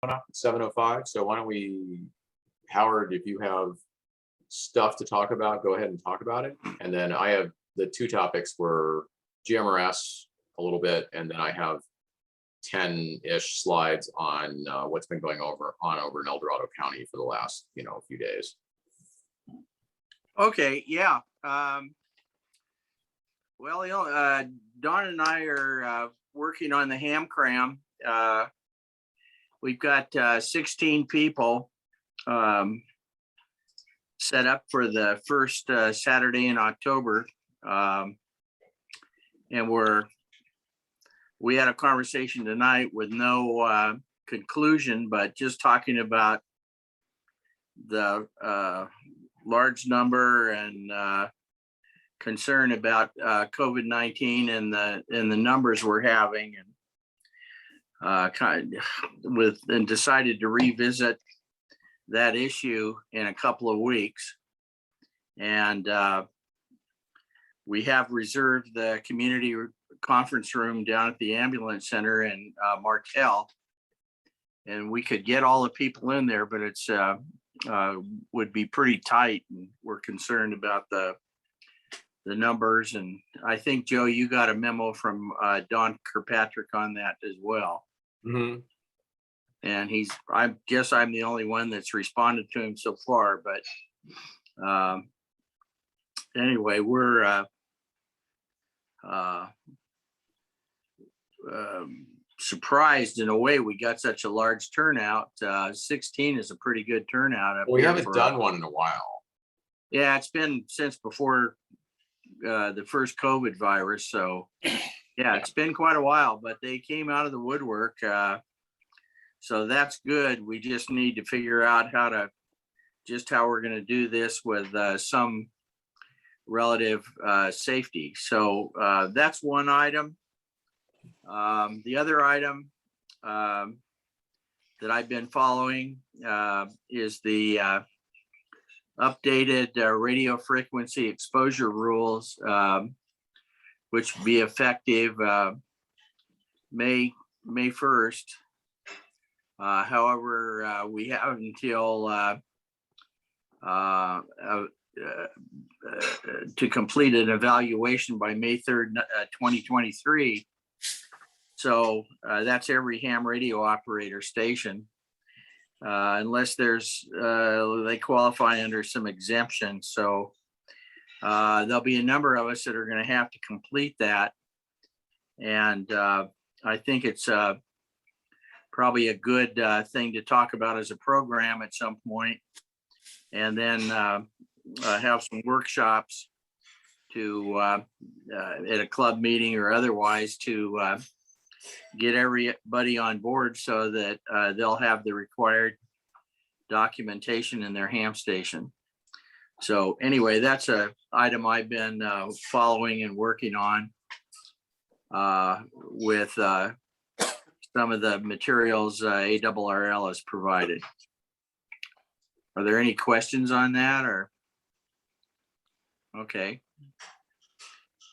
up at 7:05. So why don't we, Howard, if you have stuff to talk about, go ahead and talk about it. And then I have the two topics were GMRS a little bit, and then I have 10-ish slides on what's been going over in El Dorado County for the last, few days. Okay, yeah. Well, Don and I are working on the ham cram. We've got 16 people set up for the first Saturday in October. And we had a conversation tonight with no conclusion, but just talking about the large number and concern about COVID-19 and the numbers we're having, and decided to revisit that issue in a couple of weeks. And we have reserved the community conference room down at the ambulance center in Martell, and we could get all the people in there, but it's would be pretty tight, and we're concerned about the numbers. And I think, Joe, you got a memo from Don Kirkpatrick on that as well. Mm-hmm. And I guess I'm the only one that's responded to him so far, but anyway, we're surprised in a way we got such a large turnout. 16 is a pretty good turnout. We haven't done one in a while. Yeah, it's been since before the first COVID virus. So yeah, it's been quite a while, but they came out of the woodwork. So that's good. We just need to figure out how we're going to do this with some relative safety. So that's one item. The other item that I've been following is the updated radio frequency exposure rules, which will be effective May 1st. However, we have until to complete an evaluation by May 3rd, 2023. So that's every ham radio operator station, unless they qualify under some exemptions. So there'll be a number of us that are going to have to complete that. And I think it's probably a good thing to talk about as a program at some point, and then have some workshops to at a club meeting or otherwise to get everybody on board so that they'll have the required documentation in their ham station. So anyway, that's a item I've been following and working on with some of the materials ARRL has provided. Are there any questions on that, or? Okay.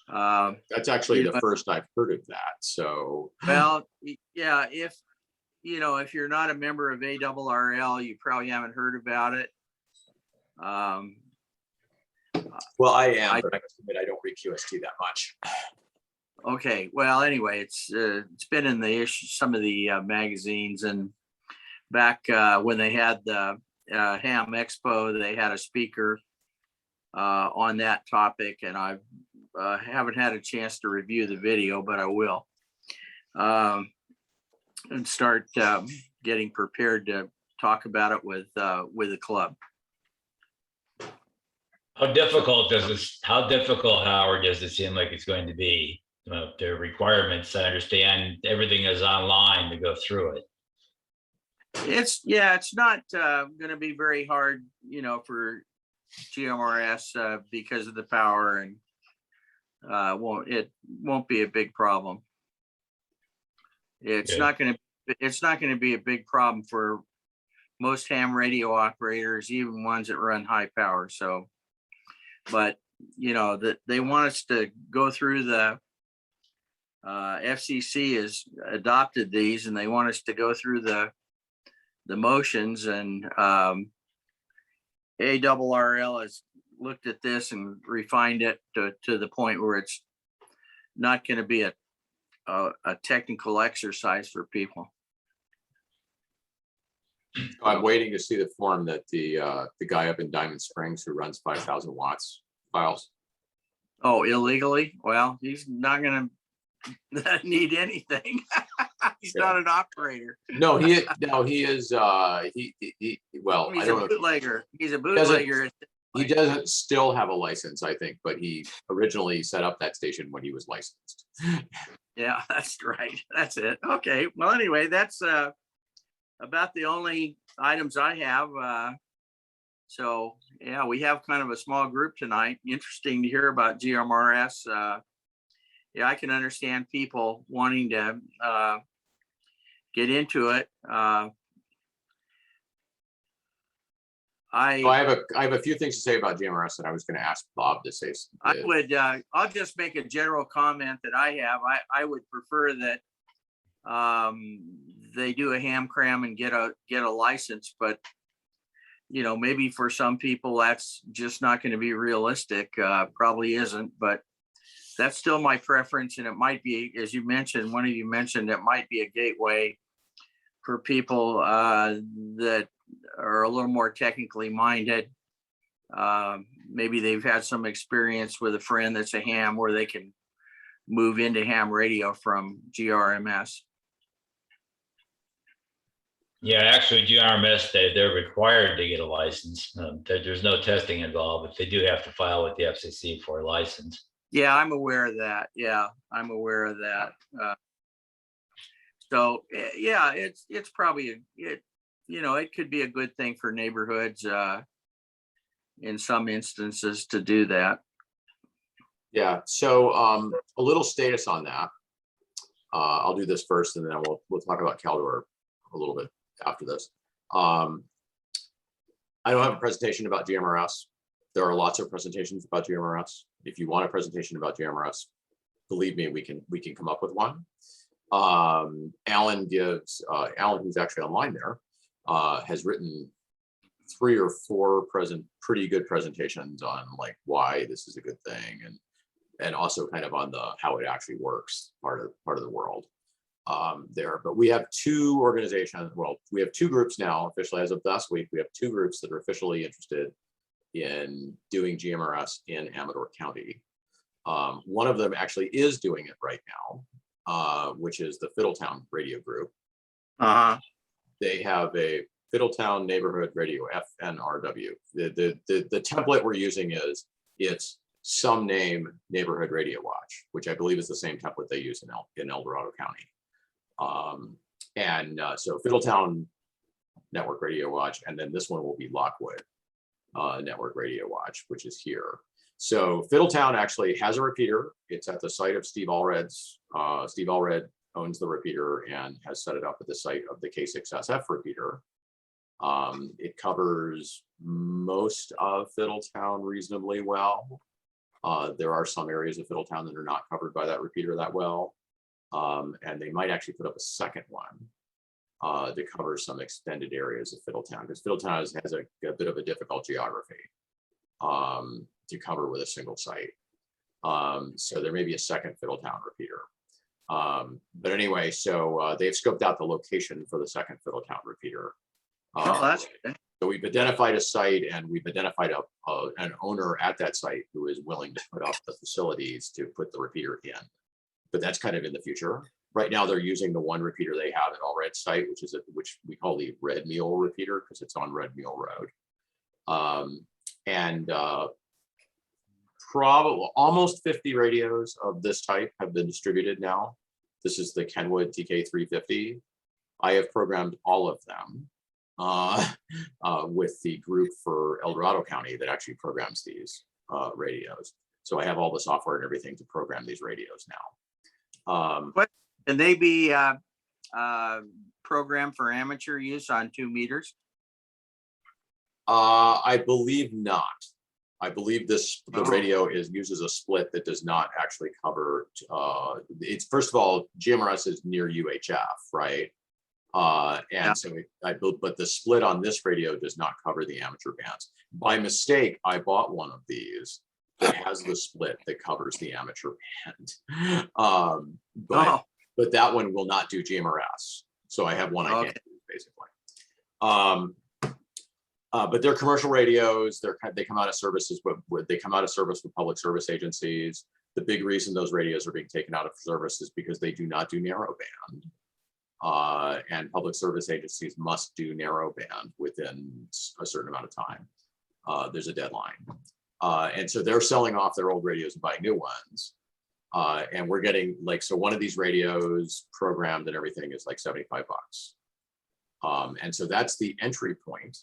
That's actually the first I've heard of that. So, well, yeah, if you're not a member of ARRL, you probably haven't heard about it. Well, I am, but I must admit I don't read QST that much. Okay, well, anyway, it's been in the some of the magazines, and back when they had the Ham Expo, they had a speaker on that topic, and I haven't had a chance to review the video, but I will, and start getting prepared to talk about it with the club. How difficult, Howard, does it seem like it's going to be? The requirements, I understand everything is online to go through it. It's not going to be very hard, for GMRS because of the power, and it won't be a big problem. It's not going to be a big problem for most ham radio operators, even ones that run high power. So, but they want us to go through the FCC has adopted these, and they want us to go through the motions, and ARRL has looked at this and refined it to the point where it's not going to be a technical exercise for people. I'm waiting to see the form that the guy up in Diamond Springs who runs 5,000 watts files. Oh, illegally? Well, he's not going to need anything. He's not an operator. No, he is. Well, He's I a don't know. bootlegger. He's a bootlegger. He doesn't still have a license, I think, but he originally set up that station when he was licensed. Yeah, that's right. That's it. Okay. Well, anyway, that's about the only items I have. So yeah, we have kind of a small group tonight. Interesting to hear about GMRS. Yeah, I can understand people wanting to get into it. I have a few things to say about GMRS that I was going to ask Bob to say. I'll just make a general comment that I have. I would prefer that they do a ham cram and get a license, but you know, maybe for some people that's just not going to be realistic. Probably isn't, but that's still my preference. And it might be, as you mentioned, one of you mentioned, it might be a gateway for people that are a little more technically minded. Maybe they've had some experience with a friend that's a ham where they can move into ham radio from GRMS. Yeah, actually, GRMS, they're required to get a license. There's no testing involved, but they do have to file with the FCC for a license. Yeah, I'm aware of that. Yeah, I'm aware of that. So yeah, it's probably it could be a good thing for neighborhoods in some instances to do that. Yeah. So a little status on that. I'll do this first, and then we'll talk about Caldor a little bit after this. I don't have a presentation about GMRS. There are lots of presentations about GMRS. If you want a presentation about GMRS, believe me, we can come up with one. Alan, who's actually online there, has written 3 or 4 pretty good presentations on like why this is a good thing, and also kind of on how it actually works part of the world there. But we have 2 organizations. Well, we have 2 groups now officially as of last week. We have 2 groups that are officially interested in doing GMRS in Amador County. One of them actually is doing it right now, which is the Fiddletown Radio Group. They have a Fiddletown Neighborhood Radio, FNRW. The template we're using it's some name Neighborhood Radio Watch, which I believe is the same template they use in El Dorado County. So Fiddletown Network Radio Watch, and then this one will be Lockwood Network Radio Watch, which is here. So Fiddletown actually has a repeater. It's at the site of Steve Allred's. Steve Allred owns the repeater and has set it up at the site of the K6SF repeater. It covers most of Fiddletown reasonably well. There are some areas of Fiddletown that are not covered by that repeater that well. And they might actually put up a second one to cover some extended areas of Fiddletown, because Fiddletown has a bit of a difficult geography to cover with a single site. So there may be a second Fiddletown repeater. But anyway, so they've scoped out the location for the second Fiddletown repeater. That's good. So we've identified a site, and we've identified an owner at that site who is willing to put up the facilities to put the repeater in. But that's kind of in the future. Right now, they're using the one repeater they have at Allred's site, which we call the Red Mule repeater because it's on Red Mule Road. Probably almost 50 radios of this type have been distributed now. This is the Kenwood TK350. I have programmed all of them with the group for El Dorado County that actually programs these radios. So I have all the software and everything to program these radios now. Can they be programmed for amateur use on 2 meters? I believe not. I believe the radio uses a split that does not actually cover. It's first of all, GMRS is near UHF, right? And so but the split on this radio does not cover the amateur bands. By mistake, I bought one of these that has the split that covers the amateur band. But that one will not do GMRS. So I have one I can't use, basically. But they're commercial radios. They come out of services, but they come out of service with public service agencies. The big reason those radios are being taken out of service is because they do not do narrowband. And public service agencies must do narrowband within a certain amount of time. There's a deadline. And so they're selling off their old radios and buying new ones. And we're getting so one of these radios programmed and everything is like $75. And so that's the entry point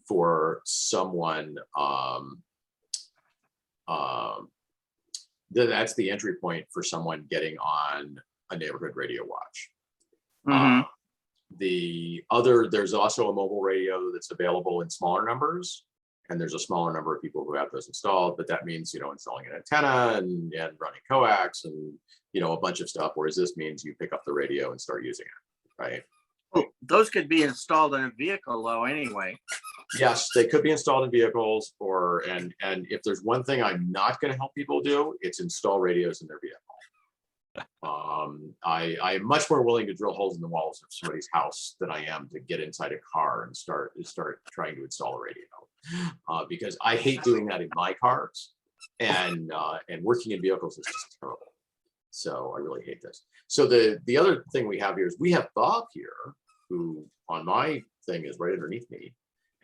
for someone. That's the entry point for someone getting on a neighborhood radio watch. There's also a mobile radio that's available in smaller numbers, and there's a smaller number of people who have those installed, but that means, installing an antenna and running coax and, a bunch of stuff. Whereas this means you pick up the radio and start using it, right? Well, those could be installed in a vehicle though, anyway. Yes, they could be installed in vehicles and if there's one thing I'm not going to help people do, it's install radios in their vehicle. I'm much more willing to drill holes in the walls of somebody's house than I am to get inside a car and start trying to install a radio, because I hate doing that in my cars, and working in vehicles is just terrible. So I really hate this. So the other thing we have here is we have Bob here, who on my thing is right underneath me,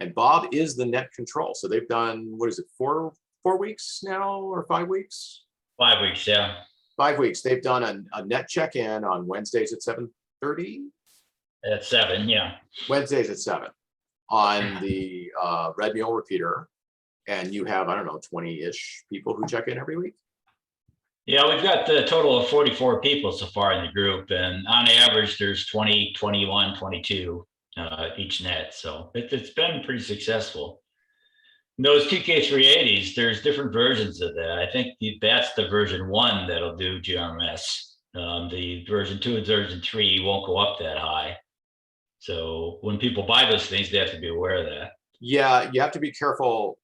and Bob is the net control. So they've done, what is it, 4 weeks now or 5 weeks? 5 weeks, yeah. 5 weeks. They've done a net check-in on Wednesdays at 7:30. At 7, yeah. Wednesdays at 7 on the Red Mule repeater. And you have, I don't know, 20-ish people who check in every week. Yeah, we've got the total of 44 people so far in the group. And on average, there's 20, 21, 22 each net. So it's been pretty successful. Those TK380s, there's different versions of that. I think that's the version 1 that'll do GMS. The version 2 and version 3 won't go up that high. So when people buy those things, they have to be aware of that. Yeah, you have to be careful.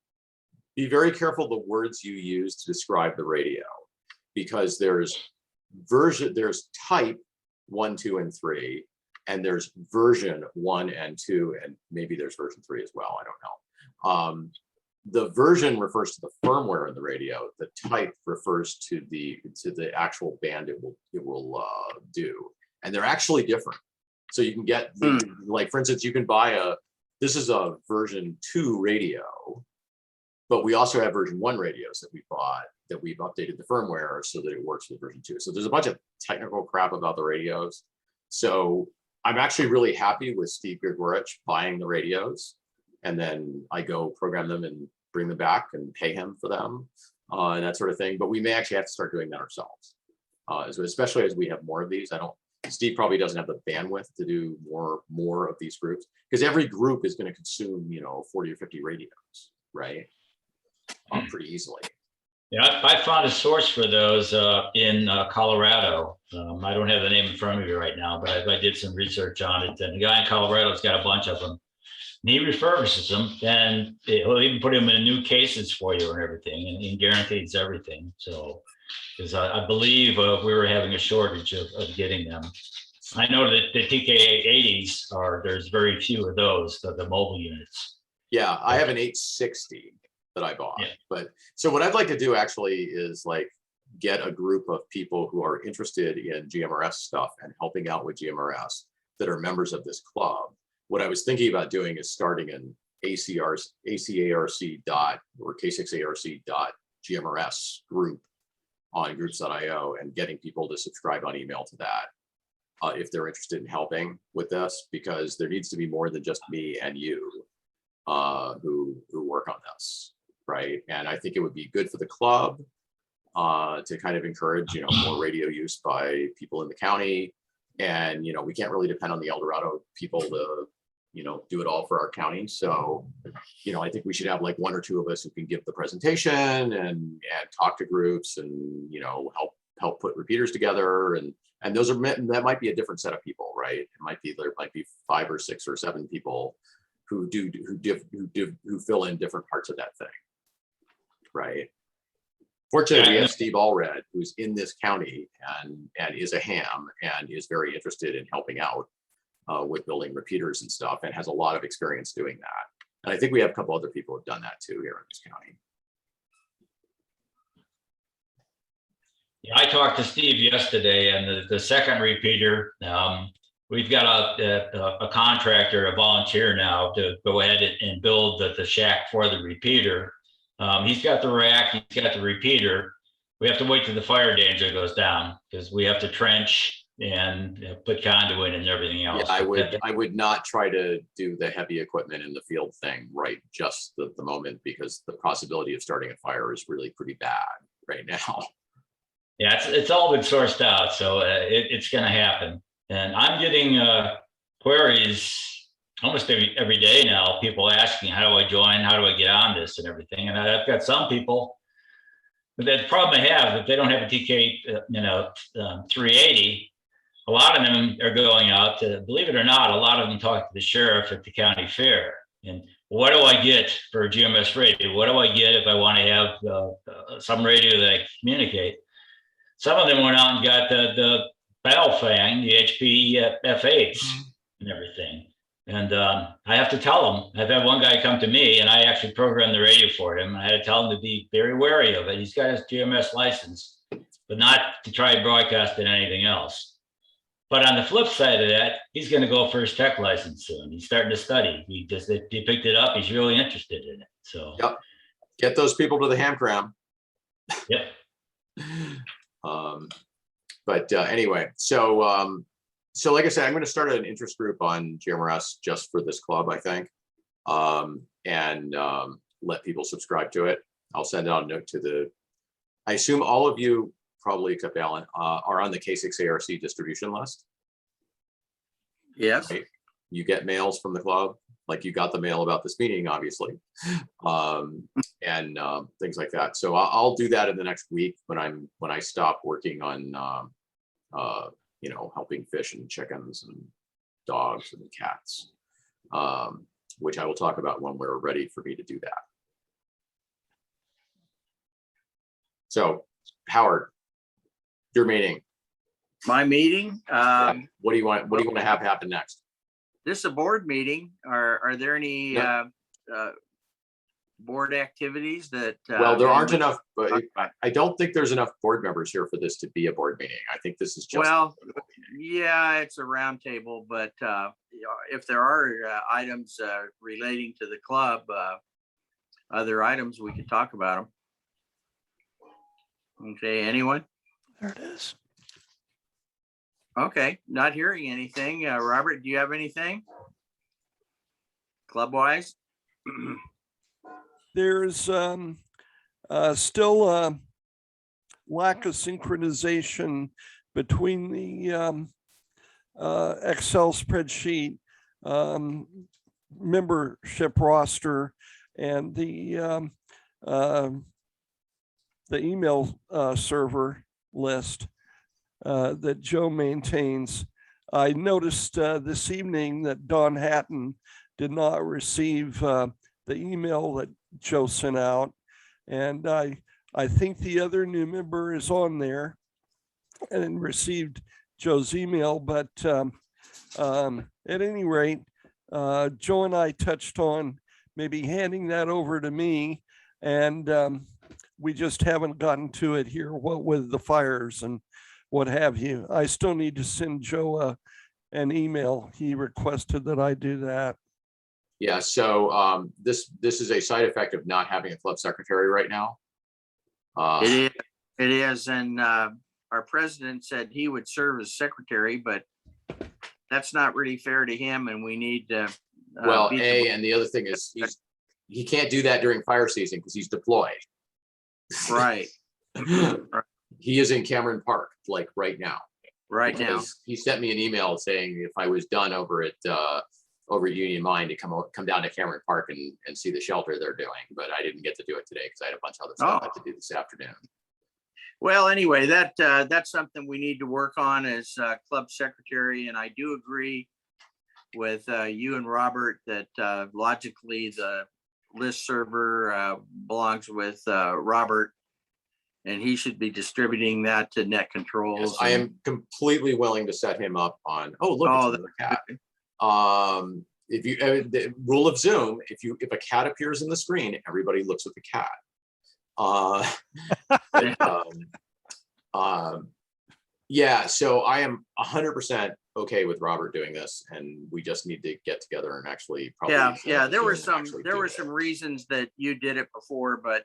Be very careful the words you use to describe the radio, because there's type 1, 2, and 3, and there's version 1 and 2, and maybe there's version 3 as well. I don't know. The version refers to the firmware in the radio. The type refers to the actual band it will do, and they're actually different. So you can get like, for instance, you can buy this is a version 2 radio, but we also have version 1 radios that we bought that we've updated the firmware so that it works with version 2. So there's a bunch of technical crap about the radios. So I'm actually really happy with Steve Grigorich buying the radios. And then I go program them and bring them back and pay him for them and that sort of thing. But we may actually have to start doing that ourselves, especially as we have more of these. Steve probably doesn't have the bandwidth to do more of these groups, because every group is going to consume 40 or 50 radios, right? Pretty easily. Yeah, I found a source for those in Colorado. I don't have the name in front of me right now, but I did some research on it. And the guy in Colorado's got a bunch of them. And he refurbishes them, and he'll even put them in new cases for you and everything, and he guarantees everything. So, because I believe we were having a shortage of getting them. I know that the TK80s there's very few of those, the mobile units. Yeah, I have an 860 that I bought. Yeah. But so what I'd like to do actually is get a group of people who are interested in GMRS stuff and helping out with GMRS that are members of this club. What I was thinking about doing is starting an ACARC or K6ARC.GMRS group on groups.io and getting people to subscribe on email to that if they're interested in helping with this, because there needs to be more than just me and you who work on this, right? And I think it would be good for the club to kind of encourage more radio use by people in the county. And we can't really depend on the El Dorado people to do it all for our county. So I think we should have 1 or 2 of us who can give the presentation and talk to groups and help put repeaters together, and those are that might be a different set of people, right? It might be there might be 5 or 6 or 7 people who fill in different parts of that thing, right? Fortunately, we have Steve Allred, who's in this county and is a ham and is very interested in helping out with building repeaters and stuff, and has a lot of experience doing that. And I think we have a couple other people who've done that too here in this county. Yeah, I talked to Steve yesterday, and the second repeater, we've got a contractor, a volunteer now to go ahead and build the shack for the repeater. He's got the rack, he's got the repeater. We have to wait till the fire danger goes down because we have to trench and put conduit and everything else. Yeah, I would not try to do the heavy equipment in the field thing right just the moment, because the possibility of starting a fire is really pretty bad right now. Yeah, it's all been sourced out, so it's going to happen. And I'm getting queries almost every day now. People asking, how do I join? How do I get on this and everything? And I've got some people, but the problem I have, if they don't have a TK, 380, a lot of them are going out to, believe it or not, a lot of them talk to the sheriff at the county fair. And what do I get for a GMS radio? What do I get if I want to have some radio that I communicate? Some of them went out and got the Battle Fang, the HP F8s and everything. And I have to tell them, I've had one guy come to me and I actually programmed the radio for him. I had to tell him to be very wary of it. He's got his GMS license, but not to try and broadcast it anything else. But on the flip side of that, he's going to go for his tech license soon. He's starting to study. He picked it up. He's really interested in it. So yep, get those people to the ham cram. Yep. But anyway, so like I said, I'm going to start an interest group on GMRS just for this club, I think, and let people subscribe to it. I'll send out a note to I assume all of you, probably except Alan, are on the K6ARC distribution list. Yes. Right? You get mails from the club, like you got the mail about this meeting, obviously, and things like that. So I'll do that in the next week when I stop working on helping fish and chickens and dogs and cats, which I will talk about when we're ready for me to do that. So Howard, your meeting. My meeting. What do you want to have happen next? This is a board meeting. Are there any board activities that? Well, there aren't enough. I don't think there's enough board members here for this to be a board meeting. I think this is just. Well, yeah, it's a round table, but if there are items relating to the club, other items, we could talk about them. Okay, anyone? There it is. Okay, not hearing anything. Robert, do you have anything? Club-wise? There's still a lack of synchronization between the Excel spreadsheet membership roster and the email server list that Joe maintains. I noticed this evening that Don Hatton did not receive the email that Joe sent out, and I think the other new member is on there and received Joe's email. But at any rate, Joe and I touched on maybe handing that over to me, and we just haven't gotten to it here. What with the fires and what have you. I still need to send Joe an email. He requested that I do that. Yeah, so this is a side effect of not having a club secretary right now. It is, and our president said he would serve as secretary, but that's not really fair to him, and we need to. And the other thing is he can't do that during fire season because he's deployed. Right. He is in Cameron Park, like right now. Right now. He sent me an email saying if I was done over at Union Mine to come down to Cameron Park and see the shelter they're doing, but I didn't get to do it today because I had a bunch of other stuff I had to do this afternoon. Well, anyway, that's something we need to work on as club secretary, and I do agree with you and Robert that logically the list server belongs with Robert, and he should be distributing that to net Yes, controls. I and- am completely willing to set him up on, oh, look, Oh, it's another cat. If you, the rule of Zoom, if a cat appears in the screen, everybody looks at the cat. Yeah, so I am 100% okay with Robert doing this, and we just need to get together and actually probably. Yeah, there were Zoom and actually do it. some reasons that you did it before, but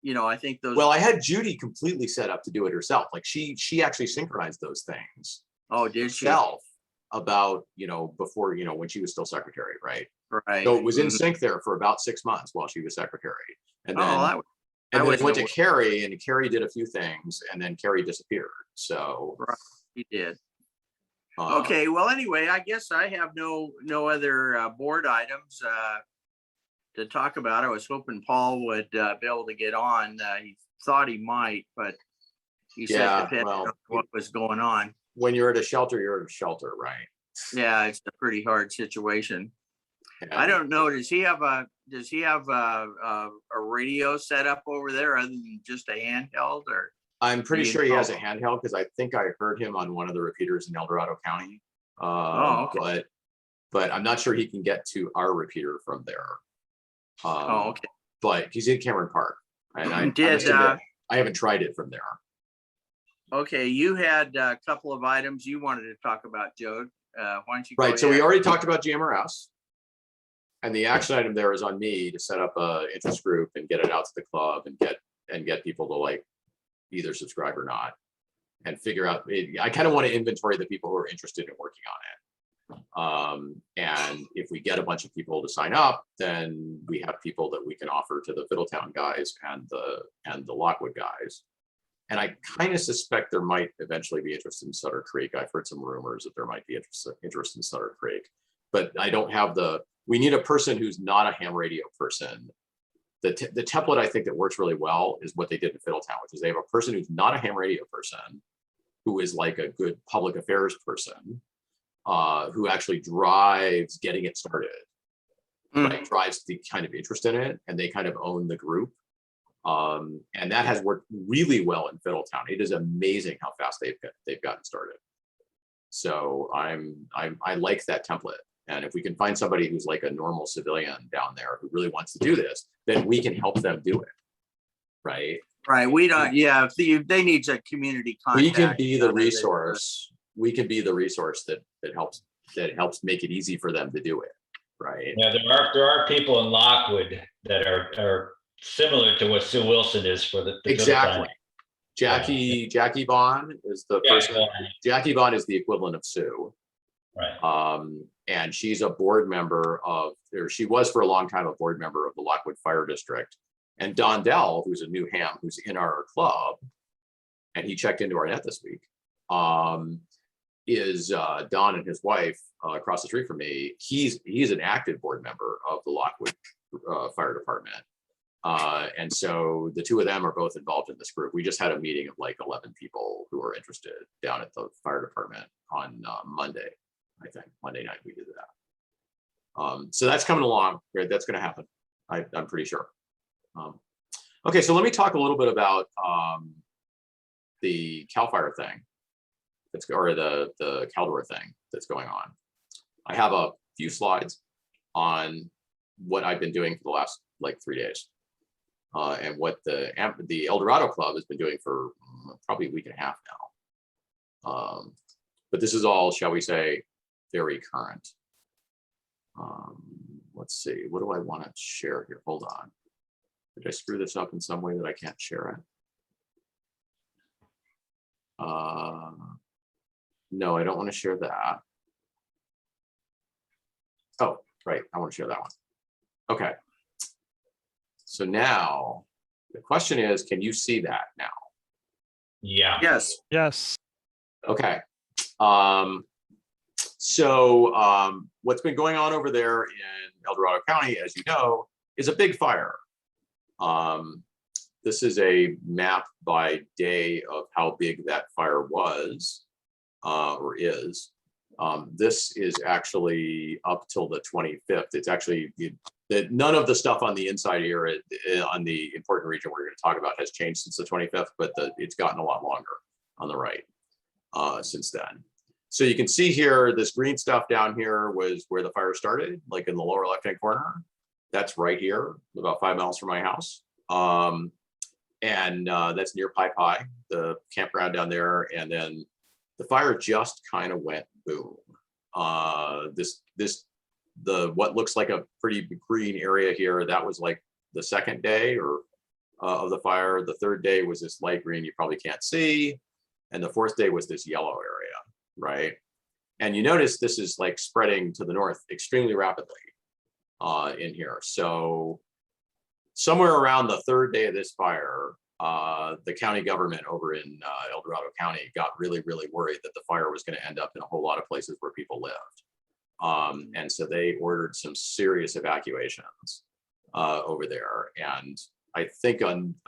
I think those. Well, I had Judy completely set up to do it herself. Like she actually synchronized those things Oh, did she? herself about, before, when she was still secretary, right? Right. So it was in Mhm. sync there for about 6 months while she was secretary. And Oh, then, I and then it wasn't went to aware. Carrie, and Carrie did a few things, and then Carrie disappeared. So. Right, he did. uh, Okay, well, anyway, I guess I have no other board items to talk about. I was hoping Paul would be able to get on. He thought he might, but he said Yeah, depending well, on what was going on. When you're at a shelter, you're at a shelter, right? Yeah, it's a pretty hard situation. I And don't know. Does he have a radio set up over there other than just a handheld, or? I'm pretty you sure he has a know. handheld, because I think I heard him on one of the repeaters in El Dorado County. Oh, okay. But I'm not sure he can get to our repeater from there. Oh, okay. But he's in Cameron Park, and I Did, must admit, I haven't tried it from there. Okay, you had a couple of items you wanted to talk about, Joe. Why don't you go Right, so we ahead? already talked about GMRS. And the action item there is on me to set up a interest group and get it out to the club and get people to like either subscribe or not. And figure out, I kind of want to inventory the people who are interested in working on it. And if we get a bunch of people to sign up, then we have people that we can offer to the Fiddletown guys and the Lockwood guys. And I kind of suspect there might eventually be interest in Sutter Creek. I've heard some rumors that there might be interest in Sutter Creek, but I don't have we need a person who's not a ham radio person. The template I think that works really well is what they did in Fiddletown, which is they have a person who's not a ham radio person, who is like a good public affairs person, who actually drives getting it started, right? Drives the kind of interest in it, and they kind of own the group. And that has worked really well in Fiddletown. It is amazing how fast they've gotten started. So I like that template. And if we can find somebody who's like a normal civilian down there who really wants to do this, then we can help them do it, right? Right, we don't. Yeah, if they need a community contact. We can be the resource. We can be the resource that helps make it easy for them to do it, right? Yeah, there are people in Lockwood that are similar to what Sue Wilson is for the Exactly. Jackie Bond is the person. Jackie Bond is the equivalent of Sue. Right. And she's a board member or she was for a long time a board member of the Lockwood Fire District. And Don Dell, who's a new ham, who's in our club, and he checked into our net this week, is Don and his wife across the street from me. He's an active board member of the Lockwood Fire Department. And so the two of them are both involved in this group. We just had a meeting of like 11 people who are interested down at the fire department on Monday. I think Monday night we did that. So that's coming along. Right? That's going to happen. I'm pretty sure. Okay, so let me talk a little bit about the CAL FIRE thing, or the Caldor thing that's going on. I have a few slides on what I've been doing for the last like 3 days, and what the El Dorado Club has been doing for probably a week and a half now. But this is all, shall we say, very current. Let's see, what do I want to share here? Hold on. Did I screw this up in some way that I can't share it? No, I don't want to share that. Oh, right, I want to share that one. Okay. So now the question is, can you see that now? Yeah. Yes. Yes. Okay. So what's been going on over there in El Dorado County, as you know, is a big fire. this is a map by day of how big that fire was or is. This is actually up till the 25th. It's actually none of the stuff on the inside here on the important region we're going to talk about has changed since the 25th, but it's gotten a lot longer on the right since then. So you can see here, this green stuff down here was where the fire started, like in the lower left-hand corner. That's right here, about 5 miles from my house. That's near Pai Pai, the campground down there. And then the fire just kind of went boom. What looks like a pretty green area here, that was like the second day of the fire. The third day was this light green you probably can't see. And the fourth day was this yellow area, right? And you notice this is like spreading to the north extremely rapidly in here. So somewhere around the third day of this fire, the county government over in El Dorado County got really, really worried that the fire was going to end up in a whole lot of places where people lived. And so they ordered some serious evacuations over there. And I think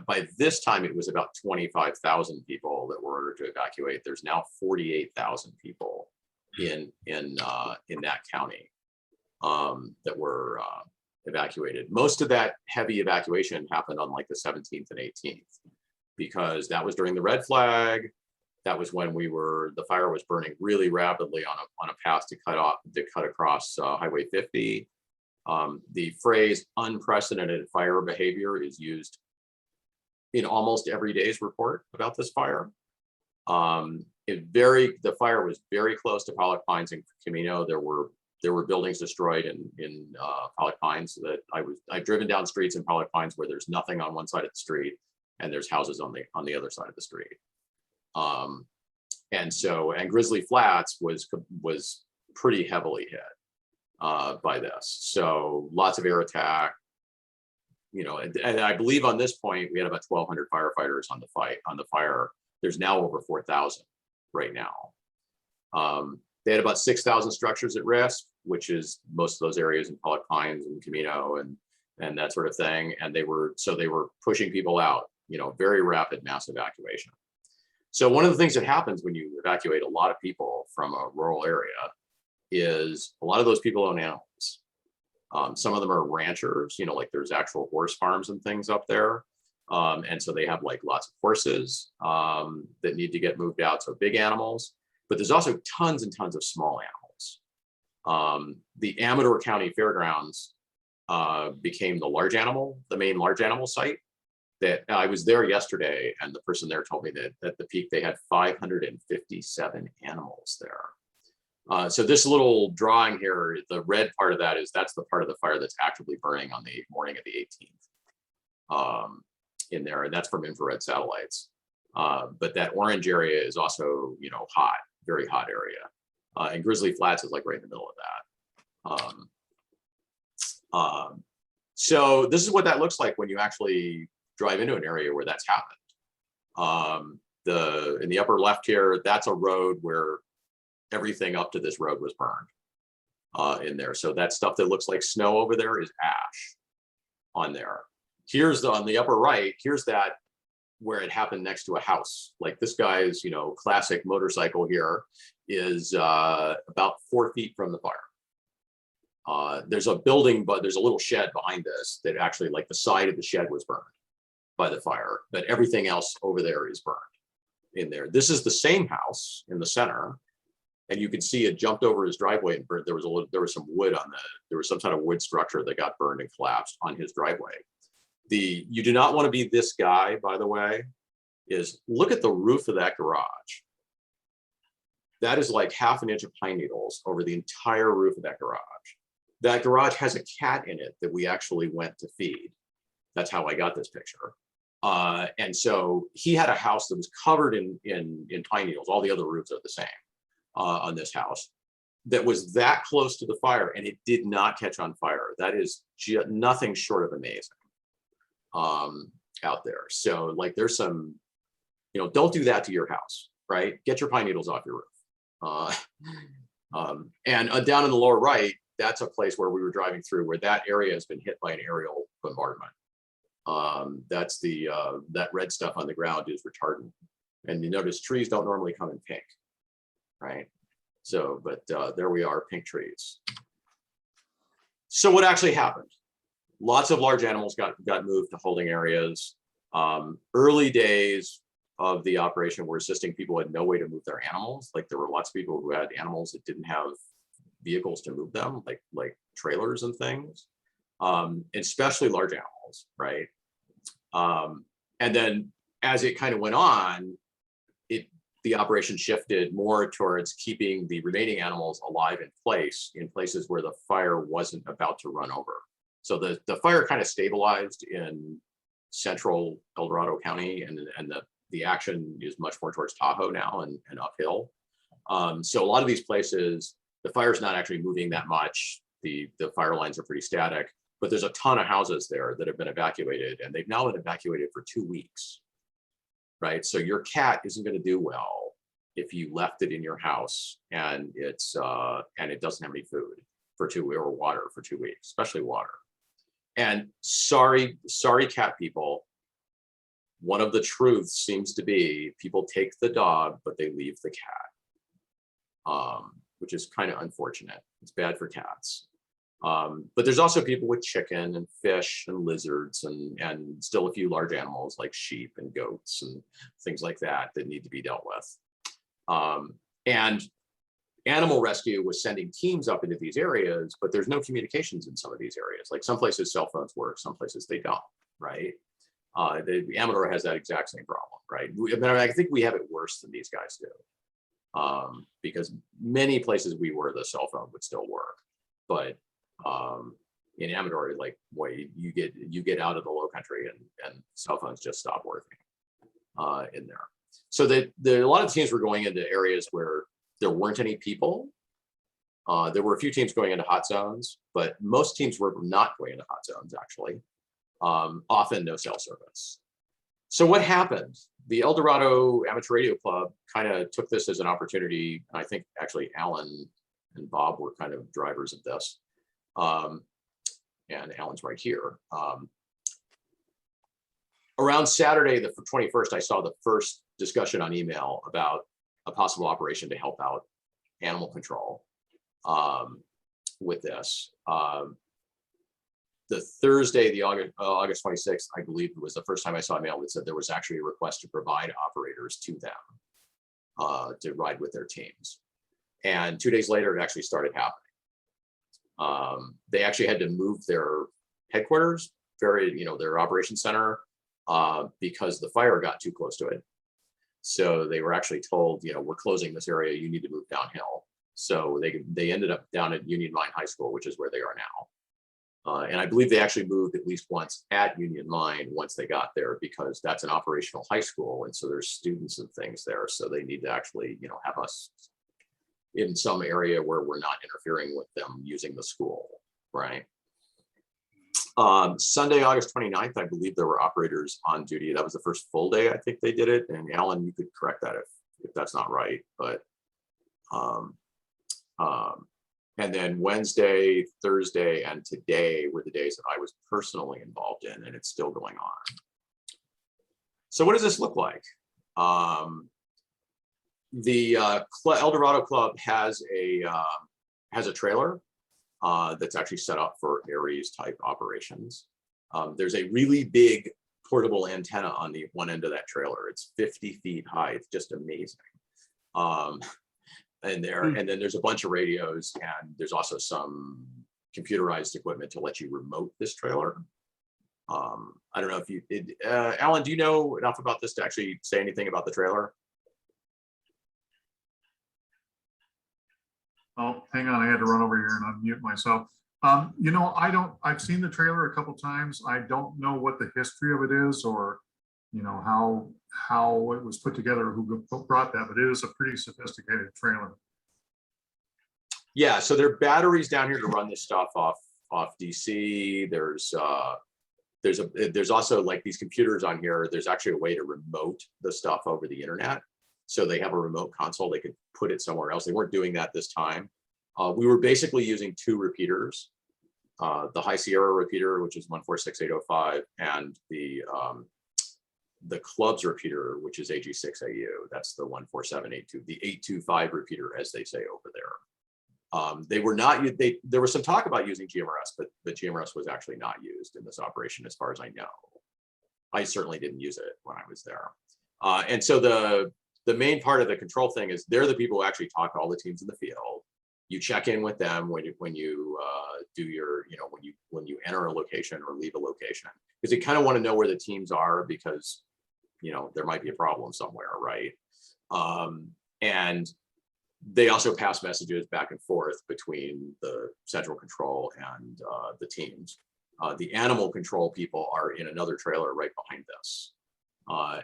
by this time it was about 25,000 people that were ordered to evacuate. There's now 48,000 people in that county that were evacuated. Most of that heavy evacuation happened on like the 17th and 18th, because that was during the red flag. That was when the fire was burning really rapidly on a path to cut across Highway 50. The phrase "unprecedented fire behavior" is used in almost every day's report about this fire. The fire was very close to Pollock Pines and Camino. There were buildings destroyed in Pollock Pines. That I've driven down streets in Pollock Pines where there's nothing on one side of the street and there's houses on the other side of the street. And Grizzly Flats was pretty heavily hit by this. So lots of air attack, and I believe on this point we had about 1,200 firefighters on the fire. There's now over 4,000 right now. They had about 6,000 structures at risk, which is most of those areas in Pollock Pines and Camino and that sort of thing. And they were pushing people out, very rapid mass evacuation. So one of the things that happens when you evacuate a lot of people from a rural area is a lot of those people own animals. Some of them are ranchers, like there's actual horse farms and things up there. And so they have like lots of horses that need to get moved out. So big animals, but there's also tons and tons of small animals. The Amador County Fairgrounds became the main large animal site. That I was there yesterday, and the person there told me that at the peak they had 557 animals there. So this little drawing here, the red part of that's the part of the fire that's actively burning on the morning of the 18th in there, and that's from infrared satellites. But that orange area is also, hot, very hot area. And Grizzly Flats is like right in the middle of that. So this is what that looks like when you actually drive into an area where that's happened. In the upper left here, that's a road where everything up to this road was burned in there. So that stuff that looks like snow over there is ash on there. On the upper right, here's that where it happened next to a house. Like this guy's, classic motorcycle here is about 4 feet from the fire. There's a building, but there's a little shed behind this that actually, like the side of the shed was burned by the fire, but everything else over there is burned in there. This is the same house in the center, and you can see it jumped over his driveway and burned. There was some wood there was some kind of wood structure that got burned and collapsed on his driveway. You do not want to be this guy, by the way, look at the roof of that garage. That is like half an inch of pine needles over the entire roof of that garage. That garage has a cat in it that we actually went to feed. That's how I got this picture. And so he had a house that was covered in pine needles. All the other roofs are the same on this house. That was that close to the fire, and it did not catch on fire. That is nothing short of amazing out there. So like there's some, don't do that to your house, right? Get your pine needles off your roof. And down in the lower right, that's a place where we were driving through where that area has been hit by an aerial bombardment. That's the that red stuff on the ground is retardant. And you notice trees don't normally come in pink, right? So, but there we are, pink trees. So what actually happened? Lots of large animals got moved to holding areas. Early days of the operation were assisting people who had no way to move their animals. Like there were lots of people who had animals that didn't have vehicles to move them, like trailers and things, especially large animals, right? And then as it kind of went on, the operation shifted more towards keeping the remaining animals alive in places where the fire wasn't about to run over. So the fire kind of stabilized in central El Dorado County, and the action is much more towards Tahoe now and uphill. So a lot of these places, the fire's not actually moving that much. The fire lines are pretty static, but there's a ton of houses there that have been evacuated, and they've now been evacuated for 2 weeks, right? So your cat isn't going to do well if you left it in your house and it doesn't have any food for 2 weeks or water for 2 weeks, especially water. And sorry, cat people. One of the truths seems to be people take the dog, but they leave the cat, which is kind of unfortunate. It's bad for cats. But there's also people with chicken and fish and lizards and still a few large animals like sheep and goats and things like that need to be dealt with. And animal rescue was sending teams up into these areas, but there's no communications in some of these areas. Like some places cell phones work, some places they don't, right? The Amador has that exact same problem, right? I think we have it worse than these guys do, because many places we were, the cell phone would still work, but in Amador, like, boy, you get out of the low country and cell phones just stop working in there. So a lot of teams were going into areas where there weren't any people. There were a few teams going into hot zones, but most teams were not going into hot zones, actually. Often no cell service. So what happened? The El Dorado Amateur Radio Club kind of took this as an opportunity. I think actually Alan and Bob were kind of drivers of this. And Alan's right here. Around Saturday, the 21st, I saw the first discussion on email about a possible operation to help out animal control with this. The Thursday, the August 26th, I believe it was the first time I saw a mail that said there was actually a request to provide operators to them to ride with their teams. And 2 days later, it actually started happening. They actually had to move their headquarters, their operations center, because the fire got too close to it. So they were actually told, we're closing this area, you need to move downhill. So they ended up down at Union Mine High School, which is where they are now. And I believe they actually moved at least once at Union Mine once they got there, because that's an operational high school. And so there's students and things there. So they need to actually, have us in some area where we're not interfering with them using the school, right? Sunday, August 29th, I believe there were operators on duty. That was the first full day I think they did it. And Alan, you could correct that if that's not right. But and then Wednesday, Thursday, and today were the days that I was personally involved in, and it's still going on. So what does this look like? The El Dorado Club has a trailer that's actually set up for Aries type operations. There's a really big portable antenna on the one end of that trailer. It's 50 feet high. It's just amazing. And then there's a bunch of radios, and there's also some computerized equipment to let you remote this trailer. I don't know if you did. Alan, do you know enough about this to actually say anything about the trailer? Oh, hang on, I had to run over here and unmute myself. I've seen the trailer a couple times. I don't know what the history of it is, or, how it was put together, who brought that, but it is a pretty sophisticated trailer. Yeah, so there are batteries down here to run this stuff off DC. There's also, like, these computers on here. There's actually a way to remote the stuff over the internet. So they have a remote console. They could put it somewhere else. They weren't doing that this time. We were basically using 2 repeaters the High Sierra repeater, which is 146805, and the club's repeater, which is AG6AU. That's the 14782, the 825 repeater, as they say over there. They were not, there was some talk about using GMRS, but the GMRS was actually not used in this operation, as far as I know. I certainly didn't use it when I was there. And so the main part of the control thing is they're the people who actually talk to all the teams in the field. You check in with them when you do your, when you enter a location or leave a location, because you kind of want to know where the teams are, because there might be a problem somewhere, right? And they also pass messages back and forth between the central control and the teams. The animal control people are in another trailer right behind this.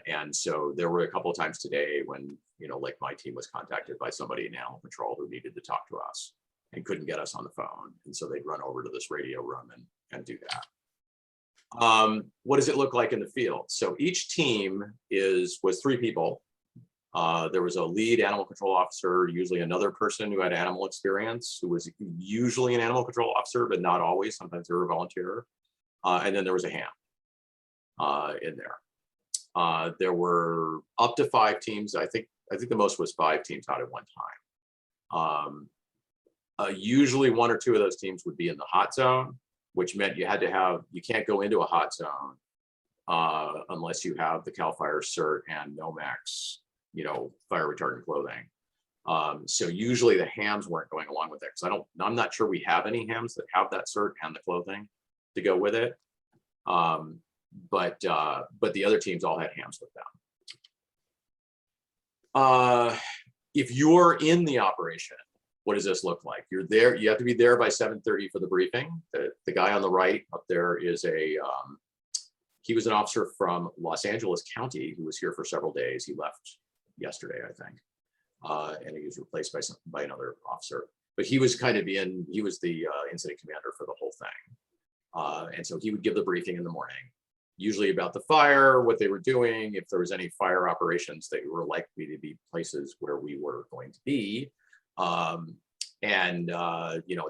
And so there were a couple of times today when, like my team was contacted by somebody in animal control who needed to talk to us and couldn't get us on the phone. And so they'd run over to this radio room and do that. What does it look like in the field? So each team was 3 people. There was a lead animal control officer, usually another person who had animal experience, who was usually an animal control officer, but not always. Sometimes they were a volunteer. And then there was a ham in there. There were up to 5 teams. I think the most was 5 teams out at one time. Usually 1 or 2 of those teams would be in the hot zone, which meant you can't go into a hot zone unless you have the CAL FIRE cert and NOMAX, fire retardant clothing. So usually the hams weren't going along with it, because I'm not sure we have any hams that have that cert and the clothing to go with it. But the other teams all had hams with them. If you're in the operation, what does this look like? You're there, you have to be there by 7:30 for the briefing. The guy on the right up there is he was an officer from Los Angeles County who was here for several days. He left yesterday, I think. And he was replaced by another officer. But he was he was the incident commander for the whole thing. And so he would give the briefing in the morning, usually about the fire, what they were doing, if there was any fire operations that were likely to be places where we were going to be, and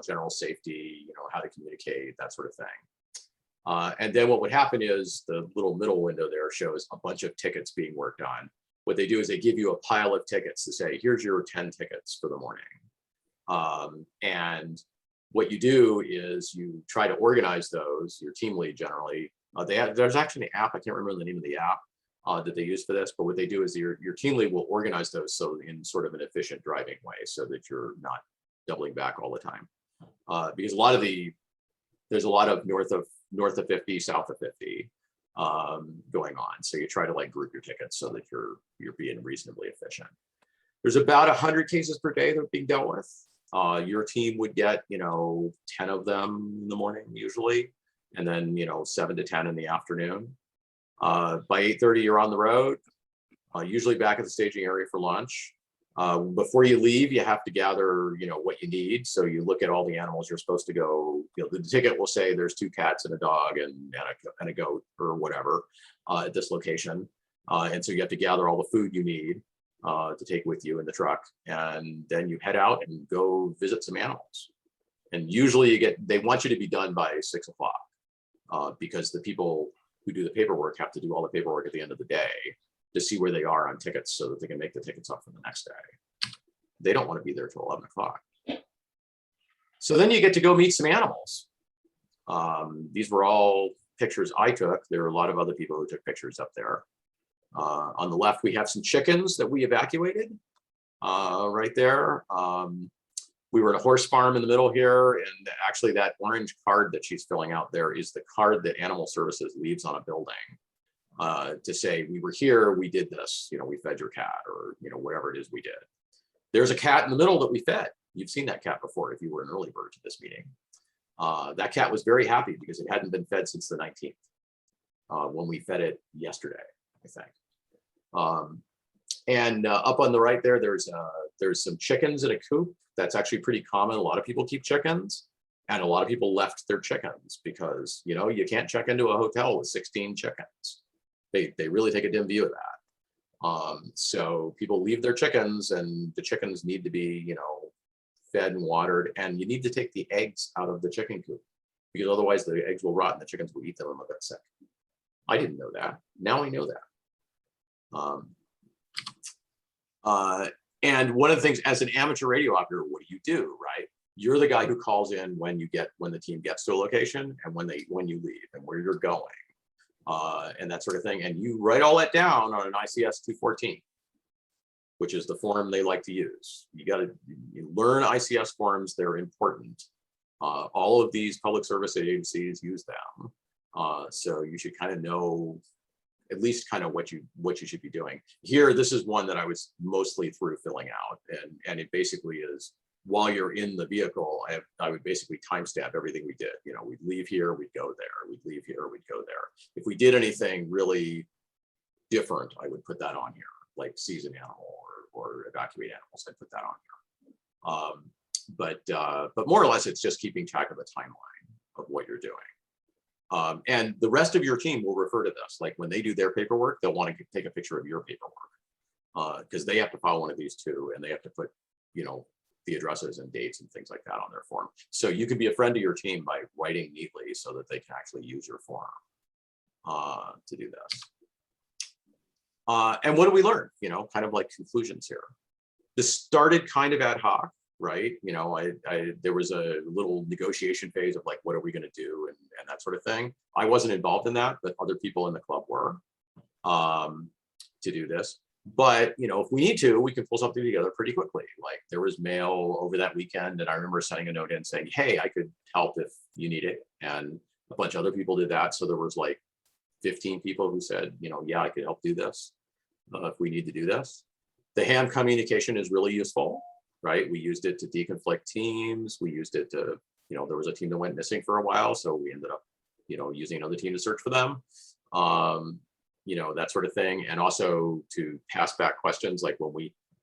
general safety, how to communicate, that sort of thing. And then what would happen is the little middle window there shows a bunch of tickets being worked on. What they do is they give you a pile of tickets to say, here's your 10 tickets for the morning. And what you do is you try to organize those, your team lead generally. There's actually an app, I can't remember the name of the app that they use for this, but what they do is your team lead will organize those so in sort of an efficient driving way, so that you're not doubling back all the time. Because there's a lot of north of 50, south of 50 going on. So you try to group your tickets so that you're being reasonably efficient. There's about 100 cases per day that are being dealt with. Your team would get 10 of them in the morning usually, and then 7 to 10 in the afternoon. By 8:30 you're on the road, usually back at the staging area for lunch. Before you leave, you have to gather what you need. So you look at all the animals you're supposed to go. The ticket will say there's 2 cats and a dog and a goat or whatever at this location. And so you have to gather all the food you need to take with you in the truck, and then you head out and go visit some animals. And usually they want you to be done by 6 o'clock because the people who do the paperwork have to do all the paperwork at the end of the day to see where they are on tickets so that they can make the tickets up for the next day. They don't want to be there till 11 o'clock. So then you get to go meet some animals. These were all pictures I took. There were a lot of other people who took pictures up there. On the left, we have some chickens that we evacuated right there. We were at a horse farm in the middle here, and actually that orange card that she's filling out there is the card that Animal Services leaves on a building to say, we were here, we did this, we fed your cat, or whatever it is we did. There's a cat in the middle that we fed. You've seen that cat before if you were an early bird to this meeting. That cat was very happy because it hadn't been fed since the 19th when we fed it yesterday, I think. And up on the right there, there's some chickens in a coop. That's actually pretty common. A lot of people keep chickens, and a lot of people left their chickens because you can't check into a hotel with 16 chickens. They really take a dim view of that. So people leave their chickens, and the chickens need to be fed and watered, and you need to take the eggs out of the chicken coop because otherwise the eggs will rot and the chickens will eat them and they'll get sick. I didn't know that. Now I know that. And one of the things as an amateur radio operator, what do, right? You're the guy who calls in when the team gets to a location and when you leave and where you're going, and that sort of thing. And you write all that down on an ICS 214, which is the form they like to use. You learn ICS forms, they're important. All of these public service agencies use them. So you should kind of know at least kind of what you should be doing. Here, this is one that I was mostly through filling out, and it basically is, while you're in the vehicle, I would basically timestamp everything we did. You know, we'd leave here, we'd go there, we'd leave here, we'd go there. If we did anything really different, I would put that on here, like seize an animal or evacuate animals. I'd put that on here. But more or less, it's just keeping track of the timeline of what you're doing. And the rest of your team will refer to this. Like when they do their paperwork, they'll want to take a picture of your paperwork because they have to file one of these too, and they have to put, you know, the addresses and dates and things like that on their form. So you can be a friend to your team by writing neatly so that they can actually use your form to do this. And what do we learn? You know, kind of like conclusions here. This started kind of ad hoc, right? You know, there was a little negotiation phase of like, what are we going to do and that sort of thing. I wasn't involved in that, but other people in the club were to do this. But, you know, if we need to, we can pull something together pretty quickly. Like there was mail over that weekend and I remember sending a note in saying, hey, I could help if you need it. And a bunch of other people did that. So there was like 15 people who said, you know, yeah, I could help do this if we need to do this. The ham communication is really useful, right? We used it to deconflict teams. We used it to, you know, there was a team that went missing for a while. So we ended up, you know, using another team to search for them. You know, that sort of thing. And also to pass back questions. Like when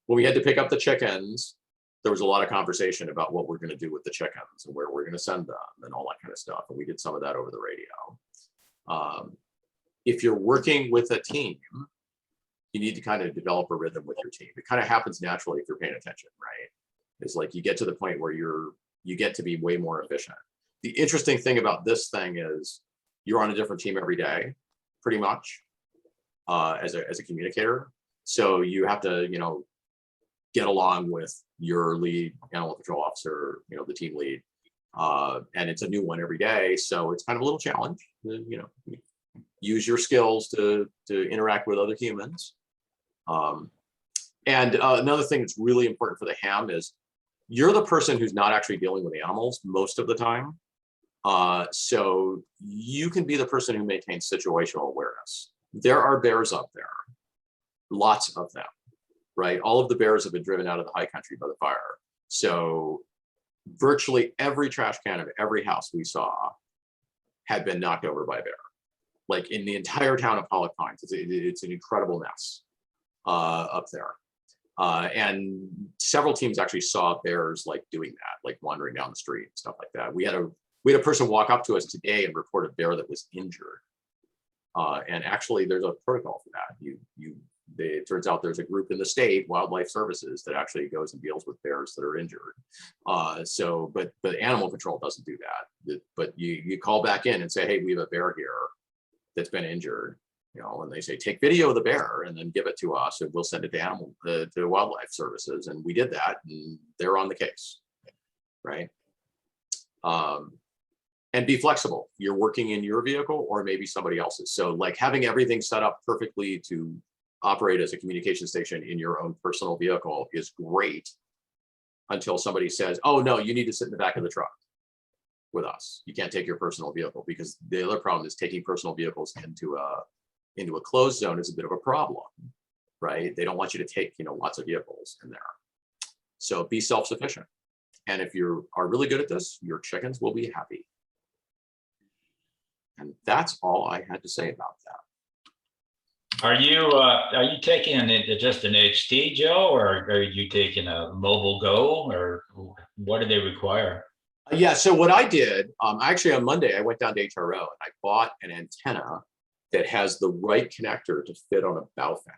we had to pick up the chickens, there was a lot of conversation about what we're going to do with the chickens and where we're going to send them and all that kind of stuff. And we did some of that over the radio. If you're working with a team, you need to kind of develop a rhythm with your team. It kind of happens naturally if you're paying attention, right? It's like you get to the point where you get to be way more efficient. The interesting thing about this thing is you're on a different team every day, pretty much. As a communicator. So you have to, you know, get along with your lead animal control officer, you know, the team lead. And it's a new one every day. So it's kind of a little challenge, you know, use your skills to interact with other humans. And another thing that's really important for the ham is you're the person who's not actually dealing with animals most of the time. So you can be the person who maintains situational awareness. There are bears up there, lots of them, right? All of the bears have been driven out of the high country by the fire. So virtually every trash can of every house we saw had been knocked over by a bear. Like in the entire town of Pollock Pines, it's an incredible mess up there. And several teams actually saw bears like doing that, like wandering down the street and stuff like that. We had a person walk up to us today and report a bear that was injured. And actually there's a protocol for that. It turns out there's a group in the state, Wildlife Services, that actually goes and deals with bears that are injured. But animal control doesn't do that. But you call back in and say, hey, we have a bear here that's been injured, you know, and they say, take video of the bear and then give it to us and we'll send it to Wildlife Services. And we did that and they're on the case, right? And be flexible. You're working in your vehicle or maybe somebody else's. So like having everything set up perfectly to operate as a communication station in your own personal vehicle is great until somebody says, oh no, you need to sit in the back of the truck with us. You can't take your personal vehicle, because the other problem is taking personal vehicles into a closed zone is a bit of a problem, right? They don't want you to take, you know, lots of vehicles in there. So be self-sufficient. And if you are really good at this, your chickens will be happy. And that's all I had to say about that. Are you taking just an HT, Joe, or are you taking a mobile Go, or what do they require? Yeah, so what I did, actually on Monday, I went down to HRO and I bought an antenna that has the right connector to fit on a Baofeng,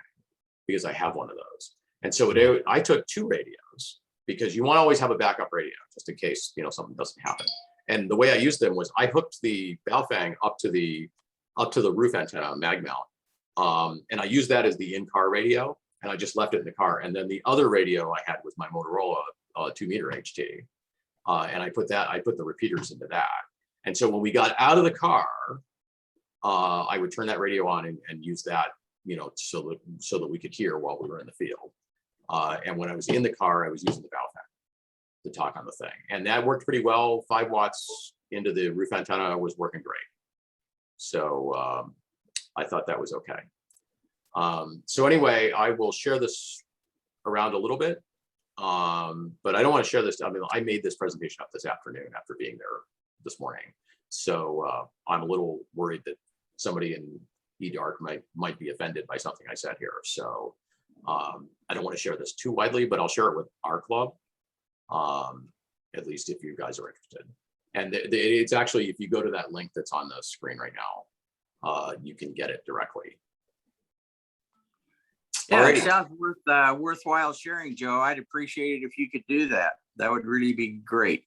because I have one of those. And so I took 2 radios, because you want to always have a backup radio just in case, you know, something doesn't happen. And the way I used them was I hooked the Baofeng up to the roof antenna mag mount. And I used that as the in-car radio, and I just left it in the car. And then the other radio I had was my Motorola 2-meter HT. And I put the repeaters into that. And so when we got out of the car, I would turn that radio on and use that, so that we could hear while we were in the field. And when I was in the car, I was using the Baofeng to talk on the thing. And that worked pretty well. 5 watts into the roof antenna was working great. So I thought that was okay. So anyway, I will share this around a little bit. But I don't want to share this. I mean, I made this presentation up this afternoon after being there this morning. So I'm a little worried that somebody in ACARC might be offended by something I said here. So I don't want to share this too widely, but I'll share it with our club, at least if you guys are interested. And it's actually, if you go to that link that's on the screen right now, you can get it directly. Yeah, it Alrighty. sounds worthwhile sharing, Joe. I'd appreciate it if you could do that. That would really be great.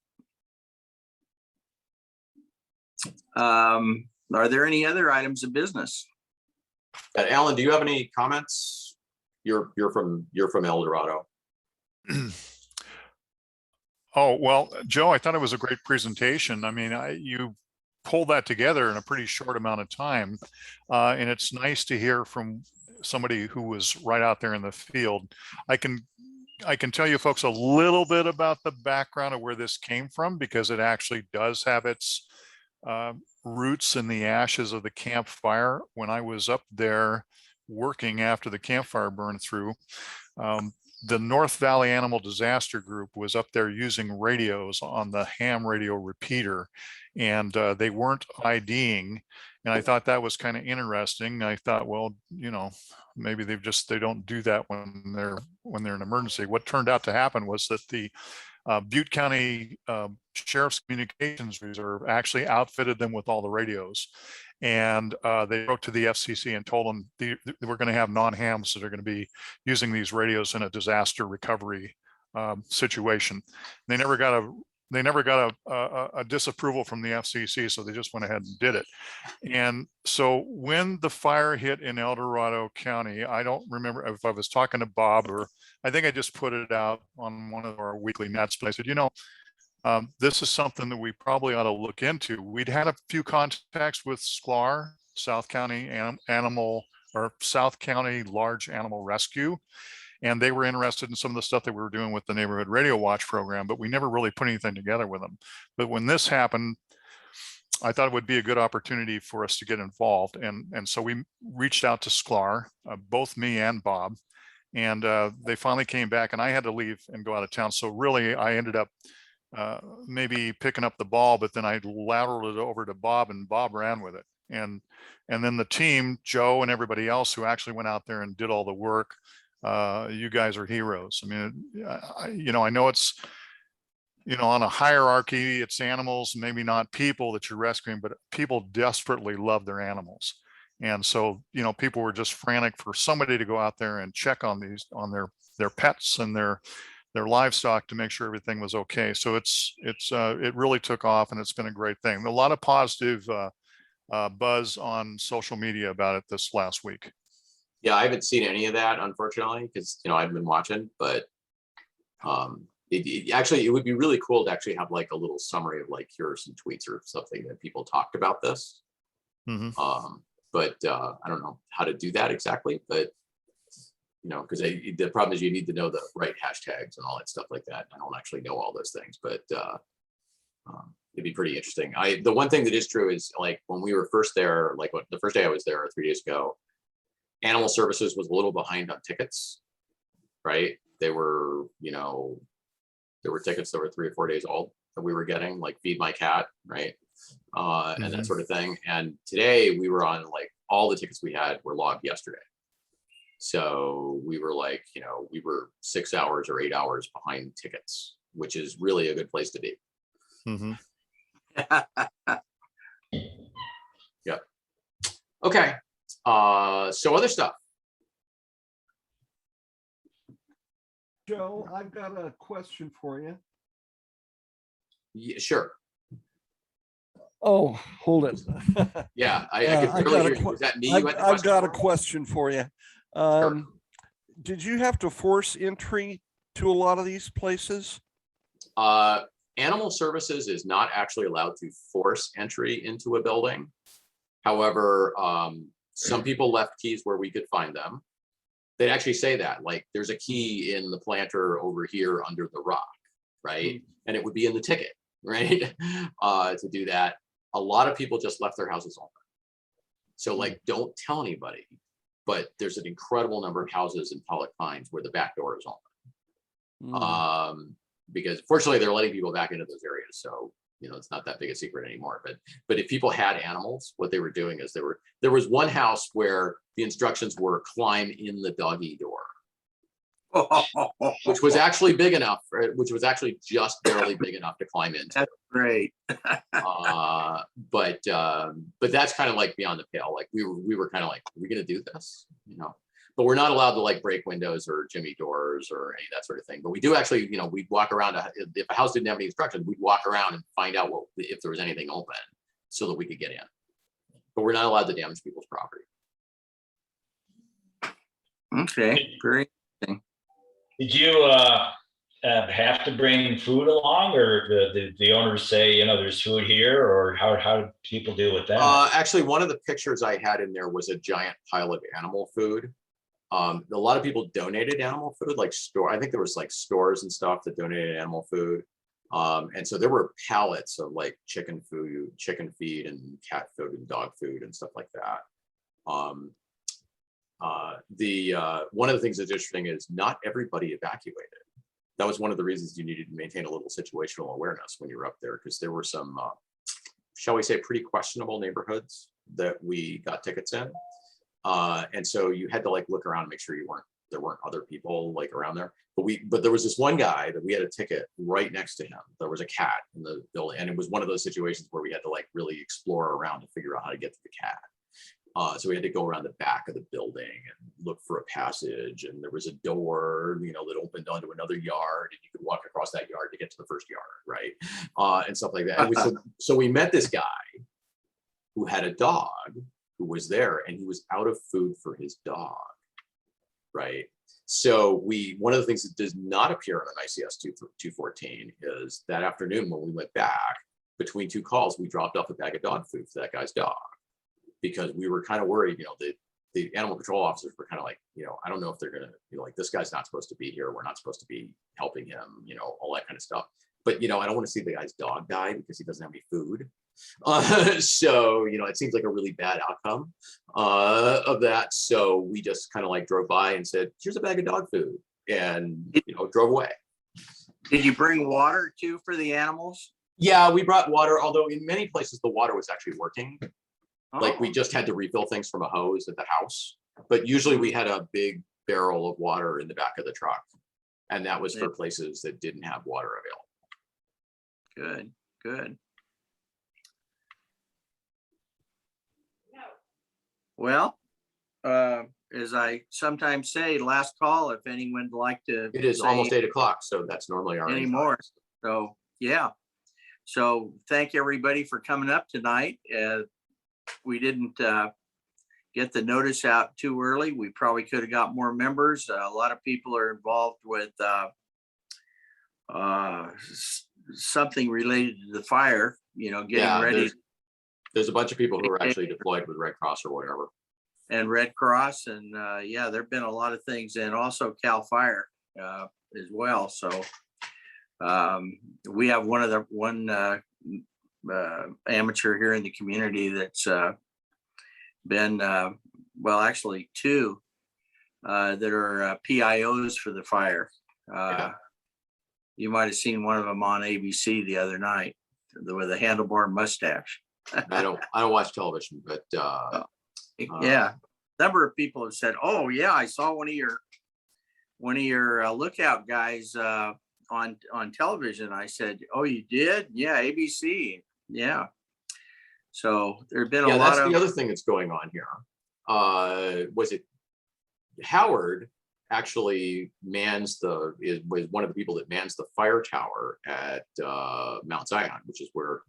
Are there any other items of business? Alan, do you have any comments? You're from El Dorado. Oh, well, Joe, I thought it was a great presentation. I mean, you pulled that together in a pretty short amount of time. And it's nice to hear from somebody who was right out there in the field. I can tell you folks a little bit about the background of where this came from, because it actually does have its roots in the ashes of the campfire. When I was up there working after the campfire burned through, the North Valley Animal Disaster Group was up there using radios on the ham radio repeater, and they weren't IDing. And I thought that was kind of interesting. I thought, well, maybe they don't do that when they're in an emergency. What turned out to happen was that the Butte County Sheriff's Communications Reserve actually outfitted them with all the radios. And they wrote to the FCC and told them we're going to have non-hams that are going to be using these radios in a disaster recovery situation. They never got a disapproval from the FCC, so they just went ahead and did it. And so when the fire hit in El Dorado County, I don't remember if I was talking to Bob, or I think I just put it out on one of our weekly nets, but I said, this is something that we probably ought to look into. We'd had a few contacts with SCLAR, South County South County Large Animal Rescue, and they were interested in some of the stuff that we were doing with the Neighborhood Radio Watch program, but we never really put anything together with them. But when this happened, I thought it would be a good opportunity for us to get involved. And so we reached out to SCLAR, both me and Bob, and they finally came back, and I had to leave and go out of town. So really, I ended up maybe picking up the ball, but then I lateraled it over to Bob, and Bob ran with it. And then the team, Joe and everybody else who actually went out there and did all the work, you guys are heroes. I mean, I know it's, on a hierarchy, it's animals, maybe not people that you're rescuing, but people desperately love their animals. And so, people were just frantic for somebody to go out there and check on their pets and their livestock to make sure everything was okay. So it really took off, and it's been a great thing. A lot of positive buzz on social media about it this last week. Yeah, I haven't seen any of that, unfortunately, because I've been watching, but it would be really cool to actually have like a little summary of like, here are some tweets or something that people talked about this. Mm-hmm. But I don't know how to do that exactly, but because the problem is you need to know the right hashtags and all that stuff like that. I don't actually know all those things, but it'd be pretty interesting. The one thing that is true is, like, when we were first there, like the first day I was there 3 days ago, Animal Services was a little behind on tickets, right? There were tickets that were 3 or 4 days old that we were getting, like Feed My Cat, right? And that sort of thing. And today we were on, like, all the tickets we had were logged yesterday. So we were like, we were 6 hours or 8 hours behind tickets, which is really a good place to be. Mm-hmm. Yep. Okay. So other stuff. Joe, I've got a question for you. Yeah, sure. Oh, hold it. Yeah, I I could got barely a hear you. que- Was that me? You had the I've question got a for? question for you. Sure. Did you have to force entry to a lot of these places? Animal services is not actually allowed to force entry into a building. However, some people left keys where we could find them. They'd actually say that, like, there's a key in the planter over here under the rock, right? And it would be in the ticket, right? To do that. A lot of people just left their houses open. So like, don't tell anybody, but there's an incredible number of houses in Pollock Pines where the back door is open. Because fortunately they're letting people back into those areas. So, you know, it's not that big a secret anymore. But if people had animals, what they were doing is there was one house where the instructions were climb in the doggy door, which was actually big enough, which was actually just barely big enough to climb into. That's great. But that's kind of like beyond the pale. Like we were kind of like, are we gonna do this? You know, but we're not allowed to like break windows or jimmy doors or any of that sort of thing. But we do actually, you know, we'd walk around. If a house didn't have any instructions, we'd walk around and find out if there was anything open so that we could get in. But we're not allowed to damage people's property. Okay, great. Did you have to bring food along, or the owners say, you know, there's food here, or how do people deal with that? Actually, one of the pictures I had in there was a giant pile of animal food. A lot of people donated animal food, like I think there was like stores and stuff that donated animal food. And so there were pallets of like chicken food, chicken feed, and cat food and dog food and stuff like that. One of the things that's interesting is not everybody evacuated. That was one of the reasons you needed to maintain a little situational awareness when you were up there, because there were some, shall we say, pretty questionable neighborhoods that we got tickets in. And so you had to like look around and make sure there weren't other people like around there. But there was this one guy that we had a ticket right next to him. There was a cat in the building, and it was one of those situations where we had to like really explore around to figure out how to get to the cat. So we had to go around the back of the building and look for a passage, and there was a door, you know, that opened onto another yard, and you could walk across that yard to get to the first yard, right? And stuff like that. And so we met this guy who had a dog who was there, and he was out of food for his dog, right? So one of the things that does not appear on an ICS 214 is that afternoon when we went back, between two calls, we dropped off a bag of dog food for that guy's dog, because we were kind of worried, you know, the animal control officers were kind of like, you know, I don't know if they're going to, you know, like, this guy's not supposed to be here. We're not supposed to be helping him, you know, all that kind of stuff. But, you know, I don't want to see the guy's dog die because he doesn't have any food. So, you know, it seems like a really bad outcome of that. So we just kind of like drove by and said, here's a bag of dog food, and, you know, drove away. Did you bring water too for the animals? Yeah, we brought water, although in many places the water was actually working. Like we just had to refill things from a hose at the house, but usually we had a big barrel of water in the back of the truck, and that was for places that didn't have water available. Good. Well, as I sometimes say, last call, if anyone would like to. It is almost 8 o'clock, so that's normally our anymore. So yeah. So thank everybody for coming up tonight. We didn't get the notice out too early. We probably could have got more members. A lot of people are involved with something related to the fire, you know, getting ready. There's a bunch of people who are actually deployed with Red Cross or whatever. And Red Cross, and yeah, there've been a lot of things, and also Cal Fire as well. So we have one amateur here in the community that's been well, actually two that are PIOs for the fire. You might have seen one of them on ABC the other night with a handlebar mustache. I don't watch television, but yeah, a number of people have said, oh yeah, I saw one of your lookout guys on television. I said, oh, you did? Yeah, ABC. Yeah. So there've been a lot of. The other thing that's going on here. Was it Howard actually was one of the people that mans the fire tower at Mount Zion, which is where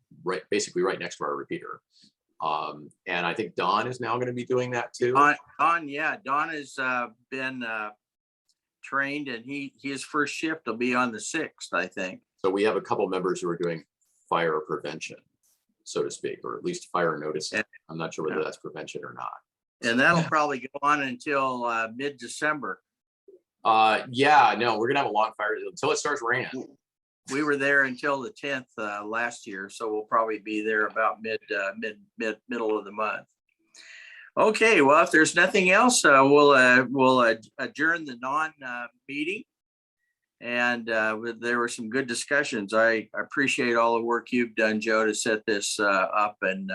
basically right next to our repeater. And I think Don is now going to be doing that too. Don has been trained, and his first shift will be on the 6th, I think. So we have a couple members who are doing fire prevention, so to speak, or at least fire noticing. I'm not sure whether that's prevention or not. And that'll probably go on until mid-December. Yeah, no, we're gonna have a long fire until it starts raining. We were there until the 10th last year, so we'll probably be there about middle of the month. Okay, well, if there's nothing else, we'll adjourn the non-meeting. And there were some good discussions. I appreciate all the work you've done, Joe, to set this up. And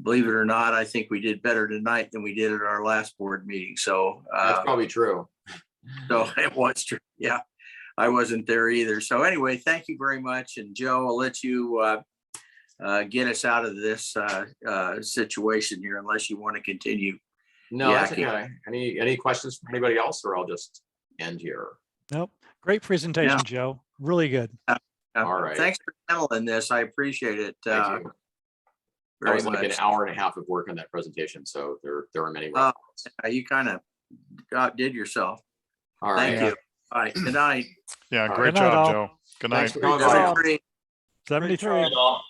believe it or not, I think we did better tonight than we did at our last board meeting. So That's probably true. So it was true. Yeah, I wasn't there either. So anyway, thank you very much. And Joe, I'll let you get us out of this situation here, unless you want to continue. No, Yeah, that's okay. Any questions from anybody else, or I'll just end here? Nope. Great presentation, Yeah. Joe. Really good. All right. Thanks for handling this. I appreciate it. Thank you. That Very was like much. an hour and a half of work on that presentation, so there are many Oh, references. You kind of outdid yourself. All right. Thank you. All right. Good night. Yeah, All great right. Good night, job, all. Joe. Good Thanks night. for coming by. 73. 73. Good all.